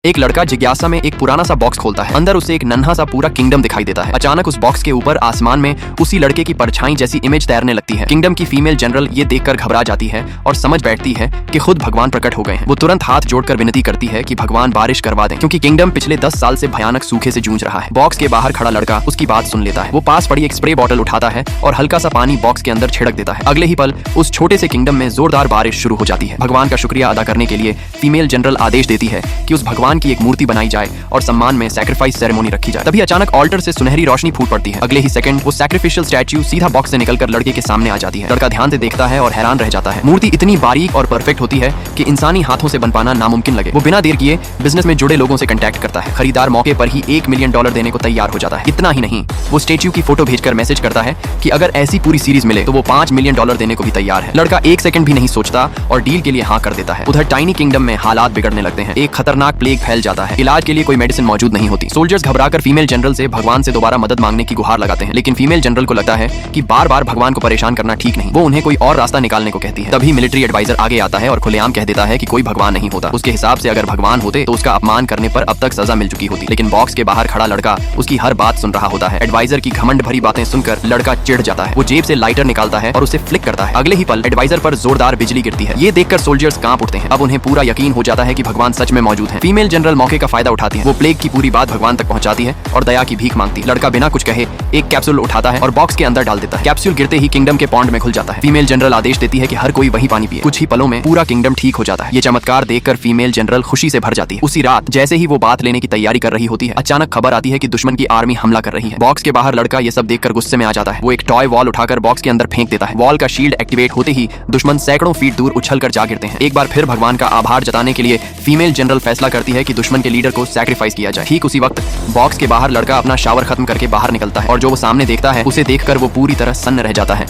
एक लड़का जिज्ञासा में एक पुराना सा बॉक्स खोलता है। अंदर उसे एक नन्हा सा पूरा किंगडम दिखाई देता है। अचानक उस बॉक्स के ऊपर आसमान में उसी लड़के की परछाई जैसी इमेज तैरने लगती है। किंगडम की फीमेल जनरल ये देखकर घबरा जाती है और समझ बैठती है कि खुद भगवान प्रकट हो गए हैं। वो तुरंत हाथ जोड़कर विनती करती है कि भगवान बारिश करवा दें, क्योंकि किंगडम पिछले 10 साल से भयानक सूखे से जूझ रहा है। बॉक्स के बाहर खड़ा लड़का उसकी बात सुन लेता है। वो पास पड़ी एक स्प्रे बॉटल उठाता है और हल्का सा पानी बॉक्स के अंदर छिड़क देता है। अगले ही पल उस छोटे से किंगडम में जोरदार बारिश शुरू हो जाती है। भगवान का शुक्रिया अदा करने के लिए फीमेल जनरल आदेश देती है कि उस भगवान की एक मूर्ति बनाई जाए और सम्मान में सैक्रिफाइस सेरेमनी रखी जाए। तभी अचानक ऑल्टर से सुनहरी रोशनी फूट पड़ती है। अगले ही सेकंड वो सैक्रिफिशियल स्टैच्यू सीधा बॉक्स से निकलकर लड़के के सामने आ जाती है। लड़का ध्यान से देखता है और हैरान रह जाता है। मूर्ति इतनी बारीक और परफेक्ट होती है कि इंसानी हाथों से बन पाना नामुमकिन लगे। वो बिना देर किए बिजनेस में जुड़े लोगों से कांटेक्ट करता है। खरीदार मौके पर ही $1 मिलियन देने को तैयार हो जाता है। इतना ही नहीं, वो स्टैच्यू की फोटो भेजकर मैसेज करता है कि अगर ऐसी पूरी सीरीज मिले तो वो $5 मिलियन देने को भी तैयार है। लड़का एक सेकंड भी नहीं सोचता और डील के लिए हाँ कर देता है। उधर टाइनी किंगडम में हालात बिगड़ने लगते हैं। एक खतरनाक प्लेग फैल जाता है। इलाज के लिए कोई मेडिसिन मौजूद नहीं होती। सोल्जर्स घबराकर फीमेल जनरल से भगवान से दोबारा मदद मांगने की गुहार लगाते हैं, लेकिन फीमेल जनरल को लगता है कि बार बार भगवान को परेशान करना ठीक नहीं। वो उन्हें कोई और रास्ता निकालने को कहती है। तभी मिलिट्री एडवाइजर आगे आता है और खुलेआम कह देता है कि कोई भगवान नहीं होता। उसके हिसाब से अगर भगवान होते तो उसका अपमान करने पर अब तक सजा मिल चुकी होती। लेकिन बॉक्स के बाहर खड़ा लड़का उसकी हर बात सुन रहा होता है। एडवाइजर की घमंड भरी बातें सुनकर लड़का चिढ़ जाता है। वो जेब से लाइटर निकालता है और उसे फ्लिक करता है। अगले ही पल एडवाइजर पर जोरदार बिजली गिरती है। ये देखकर सोल्जर्स कांप उठते हैं। अब उन्हें पूरा यकीन हो जाता है कि भगवान सच में मौजूद है। फीमेल जनरल मौके का फायदा उठाती है। वो प्लेग की पूरी बात भगवान तक पहुंचाती है और दया की भीख मांगती है। लड़का बिना कुछ कहे एक कैप्सूल उठाता है और बॉक्स के अंदर डाल देता है। कैप्सूल गिरते ही किंगडम के पॉन्ड में खुल जाता है। फीमेल जनरल आदेश देती है कि हर कोई वही पानी पिए। कुछ ही पलों में पूरा किंगडम ठीक हो जाता है। ये चमत्कार देखकर फीमेल जनरल खुशी से भर जाती है। उसी रात जैसे ही वो बात लेने की तैयारी कर रही होती है, अचानक खबर आती है कि दुश्मन की आर्मी हमला कर रही है। बॉक्स के बाहर लड़का ये सब देखकर गुस्से में आ जाता है। वो एक टॉय वॉल उठाकर बॉक्स के अंदर फेंक देता है। वॉल का शील्ड एक्टिवेट होते ही दुश्मन सैकड़ों फीट दूर उछलकर जा गिरते हैं। एक बार फिर भगवान का आभार जताने के लिए फीमेल जनरल फैसला करती है कि दुश्मन के लीडर को सैक्रिफाइस किया जाए। ठीक उसी वक्त बॉक्स के बाहर लड़का अपना शावर खत्म करके बाहर निकलता है और जो वो सामने देखता है उसे देखकर वो पूरी तरह सन्न रह जाता है।